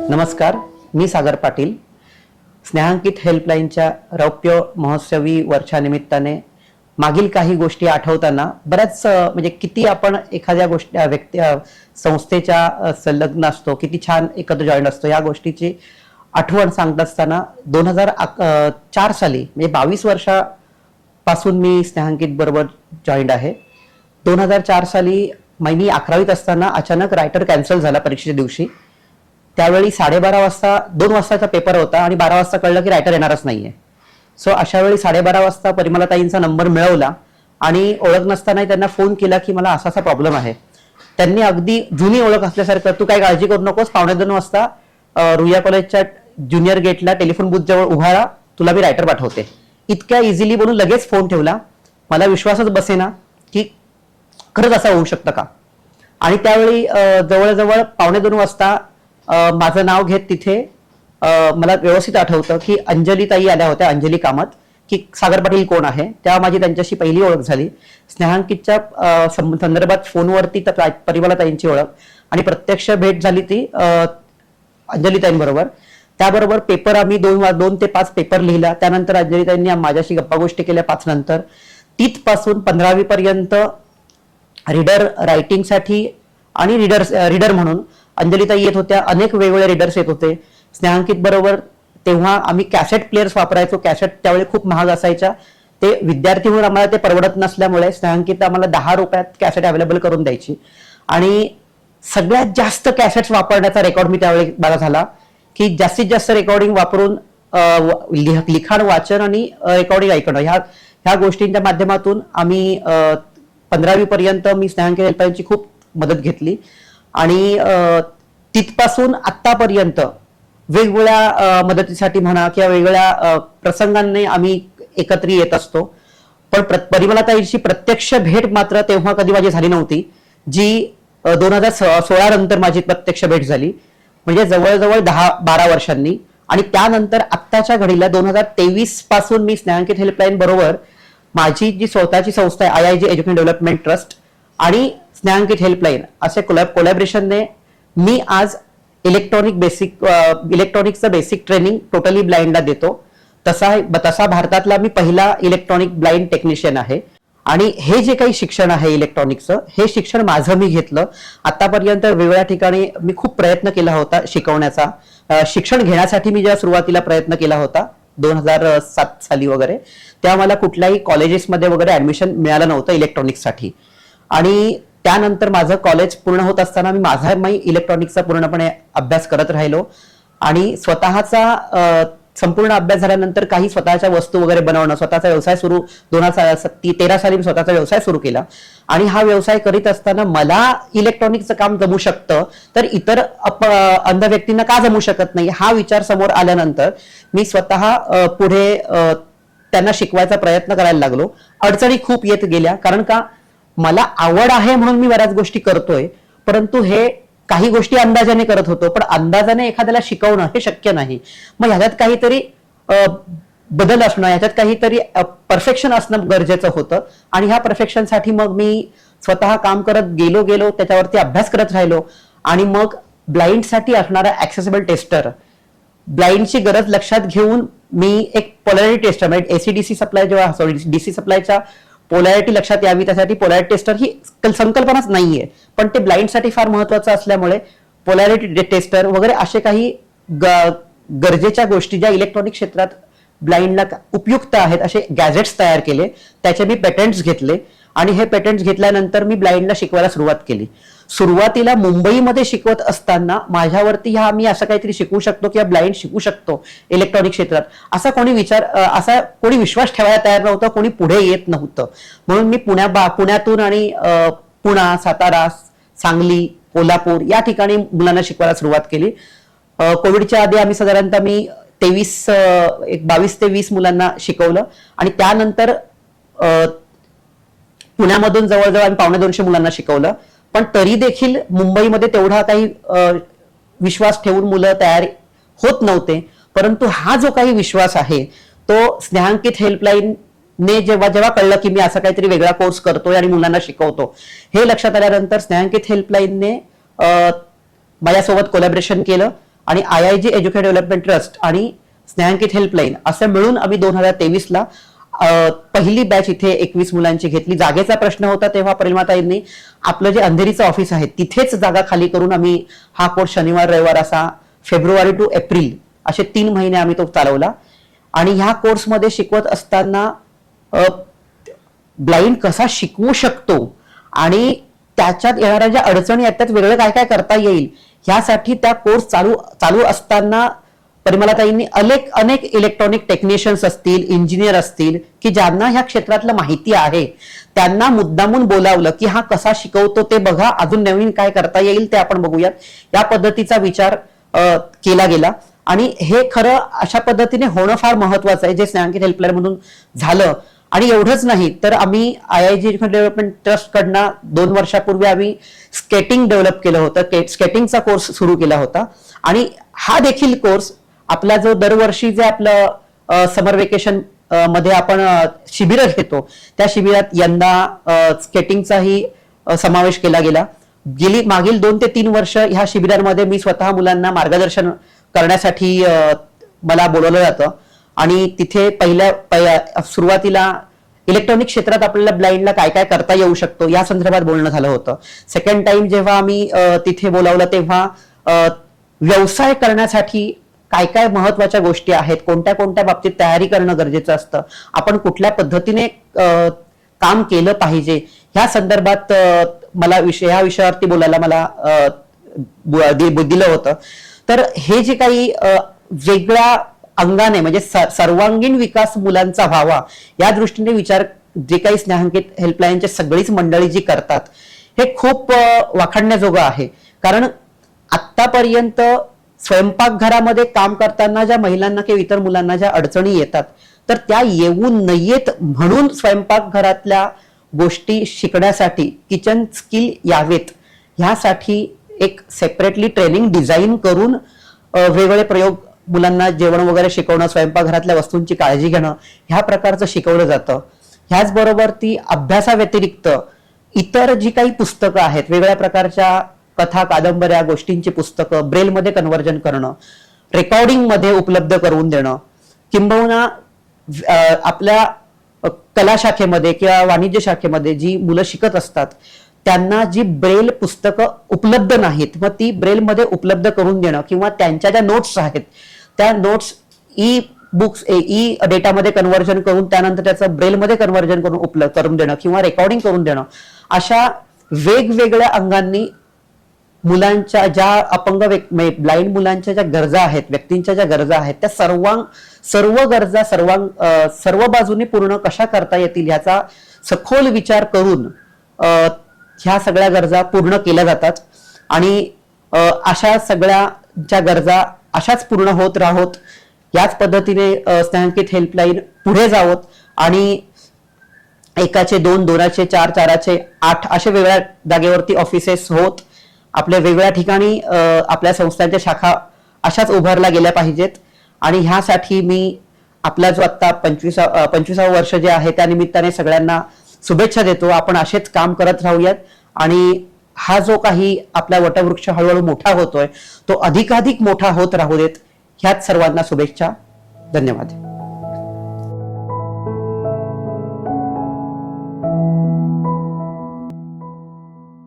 नमस्कार, मी सागर पाटील. स्नेहांकित हेल्पलाईनच्या रौप्य महोत्सवी वर्षानिमित्ताने मागील काही गोष्टी आठवताना बऱ्याच म्हणजे किती आपण एखाद्या गोष्टी व्यक्ती संस्थेच्या संलग्न असतो, किती छान एकत्र जॉईन असतो, या गोष्टीची आठवण सांगत असताना 2004 साली म्हणजे 22 वर्षापासून मी स्नेहांकित बरोबर जॉईंड आहे. 2004 साली मी 11वीत असताना अचानक रायटर कॅन्सल झाला परीक्षेच्या दिवशी. त्यावेळी 12:30 वाजता 2 वाजताचा पेपर होता आणि 12 वाजता कळलं की रायटर येणारच नाहीये. सो अशा वेळी 12:30 वाजता परिमलाताईंचा नंबर मिळवला आणि ओळख नसताना त्यांना फोन केला की मला असा प्रॉब्लेम आहे. त्यांनी अगदी जुनी ओळख असल्यासारखं, तू काय काळजी करू नकोस, 2:45 वाजता रुईया कॉलेजच्या ज्युनियर गेटला टेलिफोन बूथ जवळ उभा राहा, तुला मी रायटर पाठवते. इतक्या इझिली बोलून लगेच फोन ठेवला. मला विश्वासच बसेना की खरंच असं होऊ शकतं का. आणि त्यावेळी जवळजवळ 2:45 वाजता माझं नाव घेत तिथे मला व्यवस्थित आठवतं की अंजली ताई आल्या होत्या, अंजली कामत, की सागर पाटील कोण आहे. तेव्हा माझी त्यांच्याशी पहिली ओळख झाली. स्नेहांकितच्या संदर्भात फोनवरती परिमलाताईंची ओळख आणि प्रत्यक्ष भेट झाली ती अंजलीताईंबरोबर. त्याबरोबर पेपर आम्ही 2 ते 5 पेपर लिहिला. त्यानंतर अंजलीताईंनी माझ्याशी गप्पा गोष्टी केल्या 5 नंतर. तिथपासून 15वी पर्यंत रीडर रायटिंगसाठी आणि रीडर म्हणून अंजलीताई येत होत्या. अनेक वेगवेगळे रीडर्स येत होते स्नेहांकित बरोबर. तेव्हा आम्ही कॅसेट प्लेयर्स वापरायचो. कॅसेट त्यावेळी खूप महाग असायच्या. ते विद्यार्थी म्हणून आम्हाला ते परवडत नसल्यामुळे स्नेहांकित आम्हाला 10 रुपयात कॅसेट अवेलेबल करून द्यायची. आणि सगळ्यात जास्त कॅसेट्स वापरण्याचा रेकॉर्ड मी त्यावेळी मला झाला की जास्तीत जास्त रेकॉर्डिंग वापरून लिखाण, वाचन आणि रेकॉर्डिंग ऐकणं, ह्या गोष्टींच्या माध्यमातून आम्ही 15वी पर्यंत मी स्नेहांकित हेल्पलाईनची खूप मदत घेतली. आणि तिथपासून आतापर्यंत वेगवेगळ्या मदतीसाठी म्हणा किंवा वेगवेगळ्या प्रसंगांनी आम्ही एकत्र येत असतो. पण परिमलाताईंची प्रत्यक्ष भेट मात्र तेव्हा कधी माझी झाली नव्हती, जी 2016 नंतर माझी प्रत्यक्ष भेट झाली, म्हणजे जवळजवळ 10-12 वर्षांनी. आणि त्यानंतर आत्ताच्या घडीला 2023 पासून मी स्नेहांकित हेल्पलाईन बरोबर माझी जी स्वतःची संस्था आहे IIG एज्युकेशन डेव्हलपमेंट ट्रस्ट आणि स्नेहांकित हेल्पलाईन असे कोलॅबरेशनने मी आज इलेक्ट्रॉनिक्सचं बेसिक ट्रेनिंग टोटली ब्लाइंडला देतो. तसा भारतातला मी पहिला इलेक्ट्रॉनिक ब्लाइंड टेक्निशियन आहे. आणि हे जे काही शिक्षण आहे इलेक्ट्रॉनिक्सचं, हे शिक्षण माझं मी घेतलं. आतापर्यंत वेगवेगळ्या ठिकाणी मी खूप प्रयत्न केला होता शिकवण्याचा. शिक्षण घेण्यासाठी मी जेव्हा सुरुवातीला प्रयत्न केला होता 2007 साली वगैरे, तेव्हा मला कुठल्याही कॉलेजेसमध्ये वगैरे ऍडमिशन मिळालं नव्हतं इलेक्ट्रॉनिक्ससाठी. आणि त्यानंतर माझं कॉलेज पूर्ण होत असताना मी इलेक्ट्रॉनिक्सचा पूर्णपणे अभ्यास करत राहिलो. आणि स्वतःचा संपूर्ण अभ्यास झाल्यानंतर काही स्वतःच्या वस्तू वगैरे बनवणं, स्वतःचा व्यवसाय सुरू 2013 साली मी स्वतःचा व्यवसाय सुरू केला. आणि हा व्यवसाय करीत असताना मला इलेक्ट्रॉनिक्सचं काम जमू शकतं तर इतर अंध व्यक्तींना का जमू शकत नाही, हा विचार समोर आल्यानंतर मी स्वतः पुढे त्यांना शिकवायचा प्रयत्न करायला लागलो. अडचणी खूप येत गेल्या, कारण का मला आवड आहे म्हणून मी बऱ्याच गोष्टी करतोय, परंतु हे काही गोष्टी अंदाजाने करत होतो, पण अंदाजाने एखाद्याला शिकवणं हे शक्य नाही. मग ह्याच्यात काहीतरी बदल असणं, ह्याच्यात काहीतरी परफेक्शन असणं गरजेचं होतं. आणि ह्या परफेक्शनसाठी मग मी स्वतः काम करत गेलो, त्याच्यावरती अभ्यास करत राहिलो. आणि मग ब्लाइंडसाठी असणारा ऍक्सेसिबल टेस्टर, ब्लाइंडची गरज लक्षात घेऊन मी एक पोलॅरिटी टेस्टर म्हणजे ACDC सप्लाय DC सप्लायच्या पोलॅरिटी लक्षात यावी त्यासाठी पोलॅरिटी टेस्टर ही संकल्पनाच नाहीये, पण ते ब्लाइंडसाठी फार महत्वाचं असल्यामुळे पोलॅरिटी टेस्टर वगैरे असे काही गरजेच्या गोष्टी ज्या इलेक्ट्रॉनिक क्षेत्रात ब्लाइंडला उपयुक्त आहेत असे गॅजेट्स तयार केले. त्याचे मी पेटंट्स घेतले आणि हे पेटंट्स घेतल्यानंतर मी ब्लाइंडला शिकवायला सुरुवात केली. सुरुवातीला मुंबईमध्ये शिकवत असताना माझ्यावरती मी असं काहीतरी शिकवू शकतो किंवा ब्लाइंड शिकू शकतो इलेक्ट्रॉनिक क्षेत्रात असा कोणी विश्वास ठेवायला तयार नव्हतं, कोणी पुढे येत नव्हतं. म्हणून मी पुण्यातून आणि पुणा, सातारा, सांगली, कोल्हापूर या ठिकाणी मुलांना शिकवायला सुरुवात केली. कोविडच्या आधी आम्ही साधारणतः 22 ते 20 मुलांना शिकवलं. आणि त्यानंतर पुण्यामधून जवळजवळ आम्ही 250 मुलांना शिकवलं. पण तरी देखील मुंबईमध्ये तेवढा काही विश्वास ठेवून मुलं तयार होत नव्हते. परंतु हा जो काही विश्वास आहे तो स्नेहांकित हेल्पलाईनने जेव्हा कळलं की मी असा काहीतरी वेगळा कोर्स करतोय आणि मुलांना शिकवतो, हे लक्षात आल्यानंतर स्नेहांकित हेल्पलाईनने माझ्यासोबत कोलॅबरेशन केलं आणि IIG एज्युकेशन डेव्हलपमेंट ट्रस्ट आणि स्नेहांकित हेल्पलाईन असं मिळून आम्ही 2023ला पहिली बॅच इथे 21 मुलांची घेतली. जागेचा प्रश्न होता तेव्हा परिमाताईंनी आपलं जे अंधेरीचं ऑफिस आहे तिथेच जागा खाली करून आम्ही हा कोर्स शनिवार रविवार असा फेब्रुवारी टू एप्रिल असे 3 महिने आम्ही तो चालवला. आणि ह्या कोर्समध्ये शिकवत असताना ब्लाइंड कसा शिकवू शकतो आणि त्याच्यात येणाऱ्या ज्या अडचणी आहेत त्यात वेगळं काय काय करता येईल ह्यासाठी त्या कोर्स चालू असताना परिमलाताईंनी अनेक इलेक्ट्रॉनिक टेक्निशियन्स असतील, इंजिनियर असतील की ज्यांना ह्या क्षेत्रातलं माहिती आहे त्यांना मुद्दामून बोलावलं की हा कसा शिकवतो ते बघा, अजून नवीन काय करता येईल ते आपण बघूयात. या पद्धतीचा विचार केला गेला आणि हे खरं अशा पद्धतीने होणं फार महत्वाचं आहे जे स्नेहांकित हेल्पलाईन म्हणून झालं. आणि एवढंच नाही तर आम्ही IIG डेव्हलपमेंट ट्रस्ट कडनं 2 वर्षापूर्वी आम्ही स्केटिंग डेव्हलप केलं होतं, स्केटिंगचा कोर्स सुरू केला होता. आणि हा देखील कोर्स आपला जो दरवर्षी जे आपलं समर वेकेशन मध्ये आपण शिबिरं घेतो त्या शिबिरात यंदा स्केटिंगचाही समावेश केला गेला. मागील 2 ते 3 वर्ष ह्या शिबिरांमध्ये मी स्वतः मुलांना मार्गदर्शन करण्यासाठी मला बोलवलं जातं आणि तिथे पहिल्या सुरुवातीला इलेक्ट्रॉनिक क्षेत्रात आपल्याला ब्लाइंडला काय काय करता येऊ शकतो या संदर्भात बोलणं झालं होतं. सेकंड टाइम जेव्हा आम्ही तिथे बोलावलं तेव्हा व्यवसाय करण्यासाठी काय काय महत्वाच्या गोष्टी आहेत, कोणत्या कोणत्या बाबतीत तयारी करणं गरजेचं असतं, आपण कुठल्या पद्धतीने काम केलं पाहिजे ह्या संदर्भात मला ह्या विषयावरती बोलायला मला दिलं होतं. तर हे जे काही वेगळ्या अंगाने म्हणजे सर्वांगीण विकास मुलांचा व्हावा या दृष्टीने विचार जे काही स्नेहांकित हेल्पलाईनचे सगळीच मंडळी जी करतात हे खूप वाखाणण्याजोगं आहे. कारण आतापर्यंत स्वयंपाकघरामध्ये काम करताना ज्या महिलांना किंवा इतर मुलांना ज्या अडचणी येतात तर त्या येऊ नयेत म्हणून स्वयंपाकघरातल्या गोष्टी शिकण्यासाठी किचन स्किल यावेत ह्यासाठी एक सेपरेटली ट्रेनिंग डिझाईन करून वेगवेगळे प्रयोग मुलांना जेवण वगैरे शिकवणं, स्वयंपाकघरातल्या वस्तूंची काळजी घेणं ह्या प्रकारचं शिकवलं जातं. ह्याचबरोबर ती अभ्यासाव्यतिरिक्त इतर जी काही पुस्तकं आहेत, वेगवेगळ्या प्रकारच्या कथा, कादंबऱ्या, गोष्टींची पुस्तकं ब्रेलमध्ये कन्व्हर्जन करणं, रेकॉर्डिंग मध्ये उपलब्ध करून देणं, किंबहुना आपल्या कला शाखेमध्ये किंवा वाणिज्य शाखेमध्ये जी मुलं शिकत असतात त्यांना जी ब्रेल पुस्तकं उपलब्ध नाहीत मग ती ब्रेलमध्ये उपलब्ध करून देणं किंवा त्यांच्या ज्या नोट्स आहेत त्या नोट्स ई डेटामध्ये कन्व्हर्जन करून त्यानंतर त्याचं ब्रेलमध्ये कन्व्हर्जन करून देणं किंवा रेकॉर्डिंग करून देणं, अशा वेगवेगळ्या अंगांनी मुलांच्या ज्या अपंग ब्लाइंड मुलांच्या ज्या गरजा आहेत, व्यक्तींच्या ज्या गरजा आहेत त्या सर्व गरजा सर्व बाजूनी पूर्ण कशा करता येतील ह्याचा सखोल विचार करून ह्या सगळ्या गरजा पूर्ण केल्या जातात. आणि अशा सगळ्या ज्या गरजा अशाच पूर्ण होत राहोत याच पद्धतीने स्नेहांकित हेल्पलाईन पुढे जावोत आणि 1चे 2, 2चे 4, 4चे 8 असे वेगळ्या जागेवरती ऑफिसेस होत आपल्या वेगळ्या ठिकाणी आपल्या संस्थांच्या शाखा अशाच उभारल्या गेल्या पाहिजेत. आणि ह्यासाठी मी आपला जो आता 25वं वर्ष जे आहे त्या निमित्ताने सगळ्यांना शुभेच्छा देतो. आपण असेच काम करत राहूयात आणि हा जो काही आपला वटवृक्ष हळूहळू मोठा होतोय तो अधिकाधिक मोठा होत राहू देत. ह्याच सर्वांना शुभेच्छा. धन्यवाद.